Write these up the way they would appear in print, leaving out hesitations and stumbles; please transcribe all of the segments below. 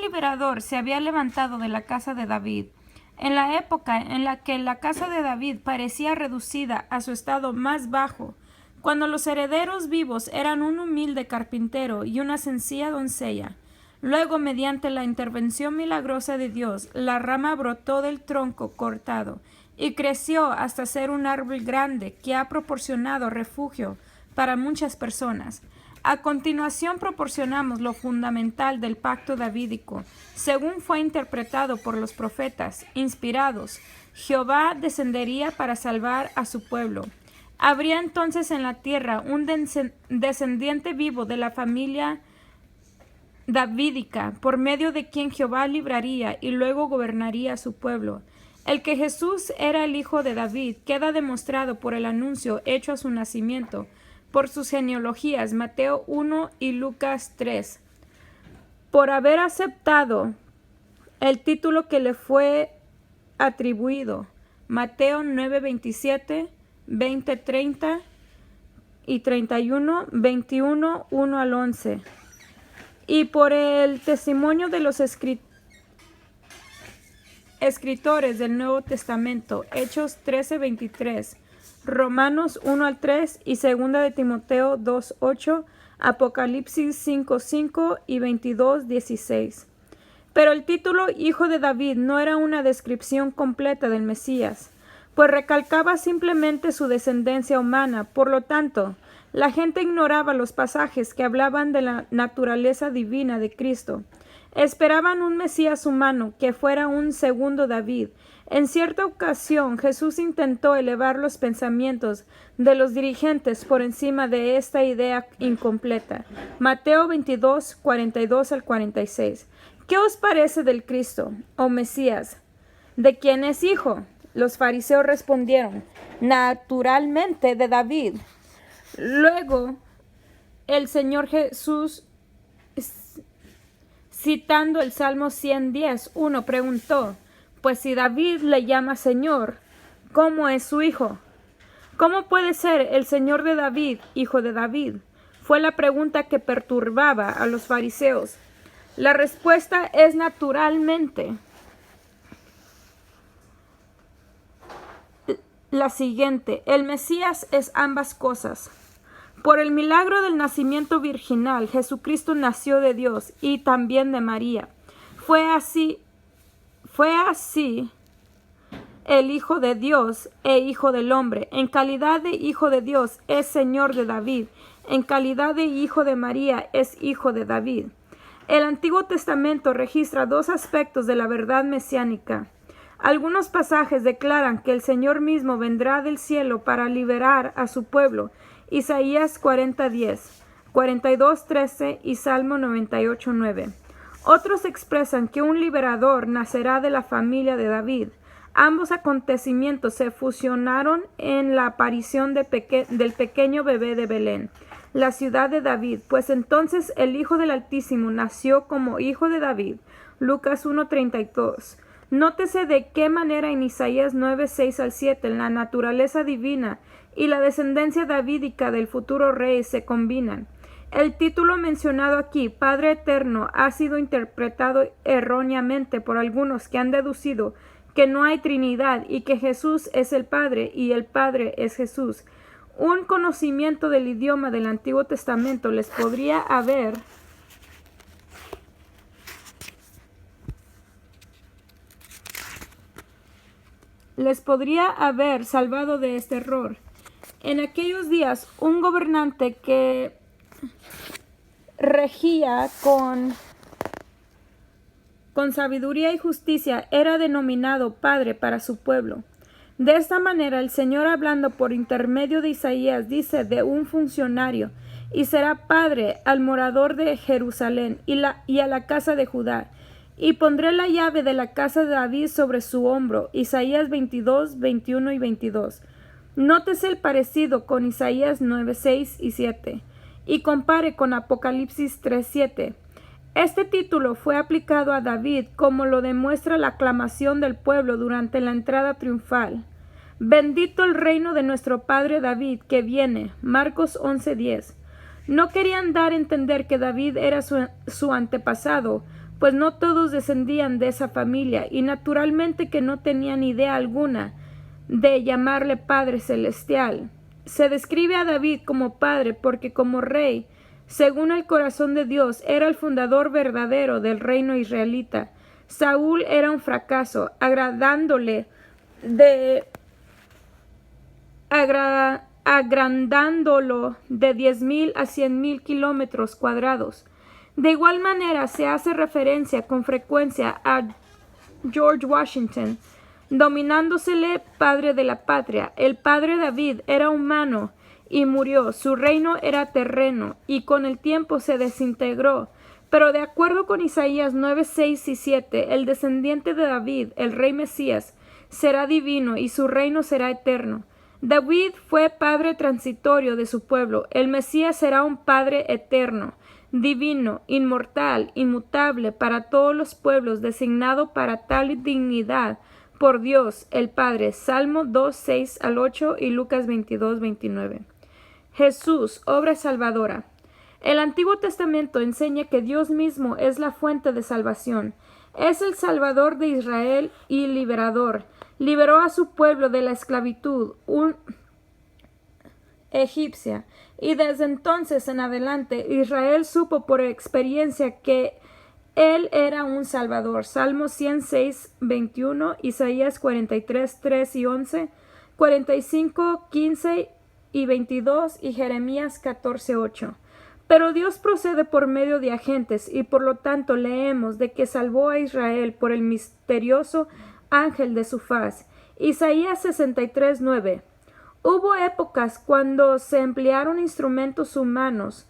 liberador se había levantado de la casa de David. En la época en la que la casa de David parecía reducida a su estado más bajo, cuando los herederos vivos eran un humilde carpintero y una sencilla doncella, luego, mediante la intervención milagrosa de Dios, la rama brotó del tronco cortado y creció hasta ser un árbol grande que ha proporcionado refugio para muchas personas. A continuación proporcionamos lo fundamental del pacto davídico, según fue interpretado por los profetas, inspirados. Jehová descendería para salvar a su pueblo. Habría entonces en la tierra un descendiente vivo de la familia davídica, por medio de quien Jehová libraría y luego gobernaría a su pueblo. El que Jesús era el hijo de David queda demostrado por el anuncio hecho a su nacimiento, por sus genealogías, Mateo 1 y Lucas 3. Por haber aceptado el título que le fue atribuido, Mateo 9:27, 20:30 y 31, 21, 1 al 11. Y por el testimonio de los escritores del Nuevo Testamento, Hechos 13:23, Romanos 1 al 3 y 2 de Timoteo 2:8, Apocalipsis 5:5 y 22:16. Pero el título Hijo de David no era una descripción completa del Mesías, pues recalcaba simplemente su descendencia humana. Por lo tanto, la gente ignoraba los pasajes que hablaban de la naturaleza divina de Cristo. Esperaban un Mesías humano que fuera un segundo David. En cierta ocasión, Jesús intentó elevar los pensamientos de los dirigentes por encima de esta idea incompleta. Mateo 22, 42 al 46. ¿Qué os parece del Cristo, oh Mesías? ¿De quién es hijo? Los fariseos respondieron, naturalmente de David. Luego, el Señor Jesús, citando el Salmo 110:1, preguntó, pues si David le llama Señor, ¿cómo es su hijo? ¿Cómo puede ser el Señor de David, hijo de David? Fue la pregunta que perturbaba a los fariseos. La respuesta es naturalmente la siguiente: el Mesías es ambas cosas. Por el milagro del nacimiento virginal, Jesucristo nació de Dios y también de María. Fue así el Hijo de Dios e Hijo del hombre. En calidad de Hijo de Dios es Señor de David. En calidad de Hijo de María es Hijo de David. El Antiguo Testamento registra dos aspectos de la verdad mesiánica. Algunos pasajes declaran que el Señor mismo vendrá del cielo para liberar a su pueblo. Isaías 40:10, 42:13 y Salmo 98:9. Otros expresan que un liberador nacerá de la familia de David. Ambos acontecimientos se fusionaron en la aparición del pequeño bebé de Belén, la ciudad de David, pues entonces el Hijo del Altísimo nació como Hijo de David. Lucas 1:32. Nótese de qué manera en Isaías 9:6 al 7 la naturaleza divina y la descendencia davídica del futuro rey se combinan. El título mencionado aquí, Padre Eterno, ha sido interpretado erróneamente por algunos que han deducido que no hay Trinidad y que Jesús es el Padre y el Padre es Jesús. Un conocimiento del idioma del Antiguo Testamento les podría haber salvado de este error. En aquellos días, un gobernante que regía con sabiduría y justicia era denominado Padre para su pueblo. De esta manera, el Señor, hablando por intermedio de Isaías, dice de un funcionario: y será padre al morador de Jerusalén y a la casa de Judá, y pondré la llave de la casa de David sobre su hombro. Isaías 22, 21 y 22. Nótese el parecido con Isaías 9, 6 y 7, y compare con Apocalipsis 3, 7. Este título fue aplicado a David, como lo demuestra la aclamación del pueblo durante la entrada triunfal. Bendito el reino de nuestro padre David que viene. Marcos 11:10. No querían dar a entender que David era su antepasado, pues no todos descendían de esa familia y naturalmente que no tenían idea alguna de llamarle Padre Celestial. Se describe a David como padre porque como rey, según el corazón de Dios, era el fundador verdadero del reino israelita. Saúl era un fracaso, agrandándolo de 10,000 a 100,000 kilómetros cuadrados. De igual manera se hace referencia con frecuencia a George Washington, dominándosele padre de la patria. El padre David era humano y murió. Su reino era terreno y con el tiempo se desintegró. Pero de acuerdo con Isaías 9, 6 y 7, el descendiente de David, el rey Mesías, será divino y su reino será eterno. David fue padre transitorio de su pueblo. El Mesías será un padre eterno, divino, inmortal, inmutable para todos los pueblos, designado para tal dignidad por Dios el Padre. Salmo 2, 6 al 8 y Lucas 22, 29. Jesús, obra salvadora. El Antiguo Testamento enseña que Dios mismo es la fuente de salvación. Es el Salvador de Israel y liberador. Liberó a su pueblo de la esclavitud egipcia, y desde entonces en adelante Israel supo por experiencia que Él era un Salvador. Salmos 106, 21, Isaías 43, 3 y 11, 45, 15 y 22 y Jeremías 14, 8. Pero Dios procede por medio de agentes y por lo tanto leemos de que salvó a Israel por el misterioso ángel de su faz. Isaías 63, 9. Hubo épocas cuando se emplearon instrumentos humanos.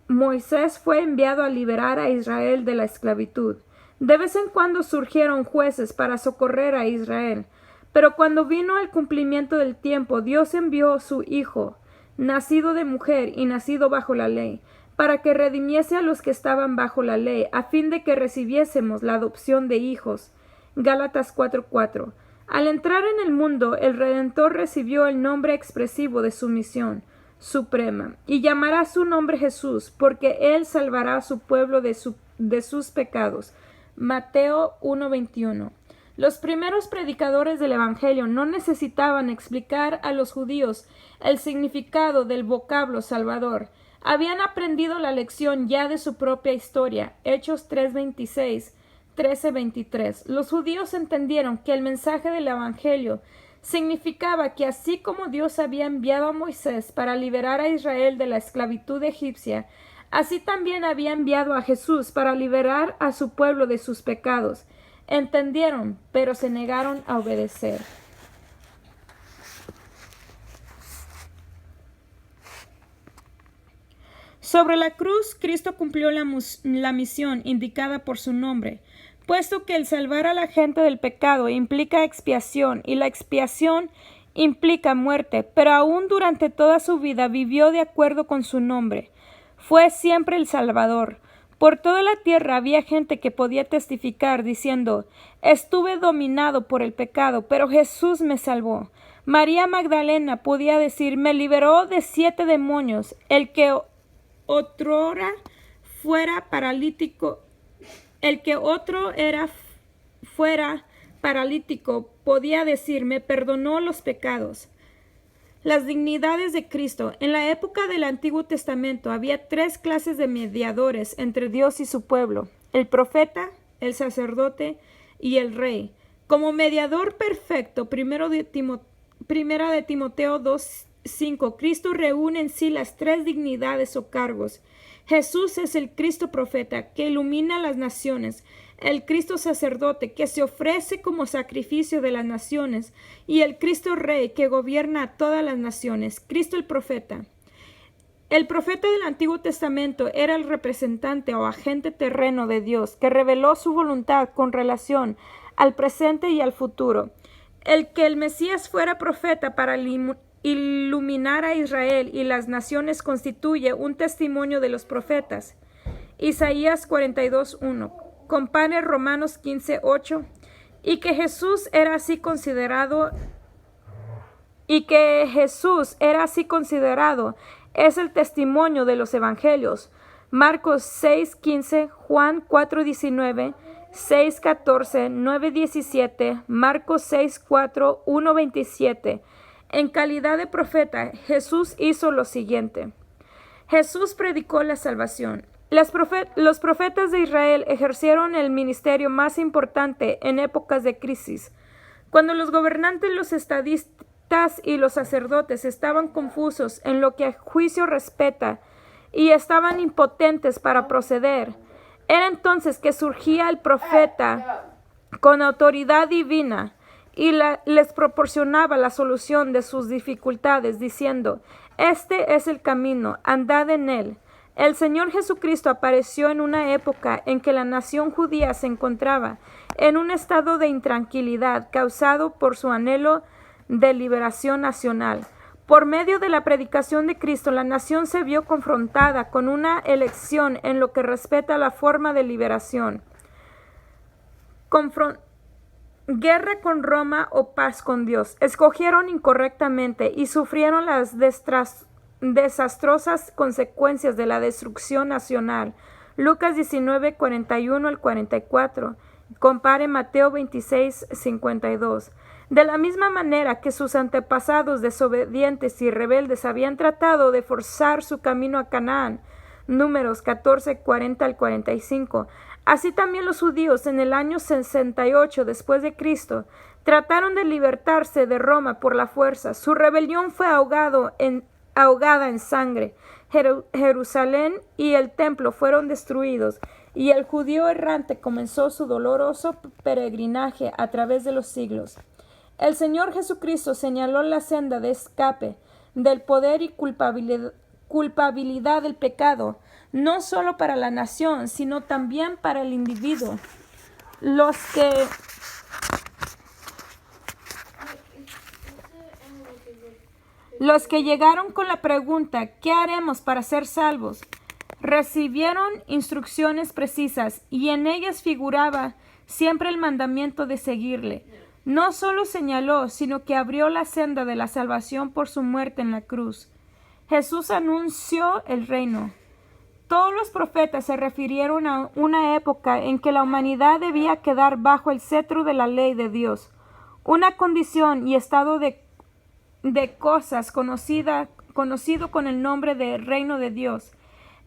Moisés fue enviado a liberar a Israel de la esclavitud. De vez en cuando surgieron jueces para socorrer a Israel. Pero cuando vino el cumplimiento del tiempo, Dios envió a su Hijo, nacido de mujer y nacido bajo la ley, para que redimiese a los que estaban bajo la ley, a fin de que recibiésemos la adopción de hijos. Gálatas 4:4. Al entrar en el mundo, el Redentor recibió el nombre expresivo de su misión suprema, y llamará su nombre Jesús, porque Él salvará a su pueblo de sus pecados. Mateo 1:21. Los primeros predicadores del Evangelio no necesitaban explicar a los judíos el significado del vocablo Salvador. Habían aprendido la lección ya de su propia historia. Hechos 3:26, 13:23. Los judíos entendieron que el mensaje del Evangelio significaba que así como Dios había enviado a Moisés para liberar a Israel de la esclavitud egipcia, así también había enviado a Jesús para liberar a su pueblo de sus pecados. Entendieron, pero se negaron a obedecer. Sobre la cruz, Cristo cumplió la misión indicada por su nombre, puesto que el salvar a la gente del pecado implica expiación y la expiación implica muerte, pero aún durante toda su vida vivió de acuerdo con su nombre. Fue siempre el Salvador. Por toda la tierra había gente que podía testificar diciendo: estuve dominado por el pecado, pero Jesús me salvó. María Magdalena podía decir: me liberó de 7 demonios. El que otrora fuera paralítico, fuera paralítico, podía decir: me perdonó los pecados. Las dignidades de Cristo. En la época del Antiguo Testamento había 3 clases de mediadores entre Dios y su pueblo: el profeta, el sacerdote y el rey. Como mediador perfecto, primera de Timoteo 2:5, Cristo reúne en sí las 3 dignidades o cargos. Jesús es el Cristo profeta que ilumina las naciones, el Cristo sacerdote que se ofrece como sacrificio de las naciones y el Cristo rey que gobierna a todas las naciones. Cristo el profeta. El profeta del Antiguo Testamento era el representante o agente terreno de Dios que reveló su voluntad con relación al presente y al futuro. El que el Mesías fuera profeta para iluminar a Israel y las naciones constituye un testimonio de los profetas. Isaías 42:1. Compare Romanos 15:8. Y que Jesús era así considerado es el testimonio de los evangelios. Marcos 6:15, Juan 4:19, 6:14, 9:17, Marcos 6:4, 1:27. En calidad de profeta, Jesús hizo lo siguiente. Jesús predicó la salvación. Los profetas de Israel ejercieron el ministerio más importante en épocas de crisis. Cuando los gobernantes, los estadistas y los sacerdotes estaban confusos en lo que a juicio respecta y estaban impotentes para proceder, era entonces que surgía el profeta con autoridad divina y les proporcionaba la solución de sus dificultades, diciendo: este es el camino, andad en él. El Señor Jesucristo apareció en una época en que la nación judía se encontraba en un estado de intranquilidad causado por su anhelo de liberación nacional. Por medio de la predicación de Cristo, la nación se vio confrontada con una elección en lo que respecta a la forma de liberación. Guerra con Roma o paz con Dios. Escogieron incorrectamente y sufrieron las desastrosas consecuencias de la destrucción nacional. Lucas 19, 41 al 44. Compare Mateo 26, 52. De la misma manera que sus antepasados desobedientes y rebeldes habían tratado de forzar su camino a Canaán, Números 14, 40 al 45, así también los judíos en el año 68 después de Cristo trataron de libertarse de Roma por la fuerza. Su rebelión fue ahogada en sangre. Jerusalén y el templo fueron destruidos, y el judío errante comenzó su doloroso peregrinaje a través de los siglos. El Señor Jesucristo señaló la senda de escape del poder y culpabilidad del pecado, no solo para la nación, sino también para el individuo. Los que llegaron con la pregunta ¿qué haremos para ser salvos?, recibieron instrucciones precisas, y en ellas figuraba siempre el mandamiento de seguirle. No solo señaló, sino que abrió la senda de la salvación por su muerte en la cruz. Jesús anunció el reino. Todos los profetas se refirieron a una época en que la humanidad debía quedar bajo el cetro de la ley de Dios, una condición y estado de cosas conocido con el nombre de reino de Dios.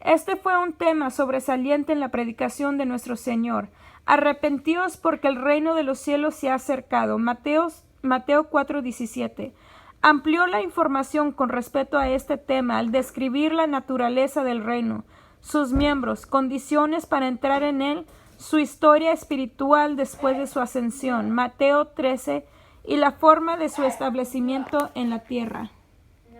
Este fue un tema sobresaliente en la predicación de nuestro Señor. Arrepentíos porque el reino de los cielos se ha acercado. Mateo 4:17. Amplió la información con respecto a este tema al describir la naturaleza del reino, sus miembros, condiciones para entrar en él, su historia espiritual después de su ascensión. Mateo 13. Y la forma de su establecimiento en la tierra.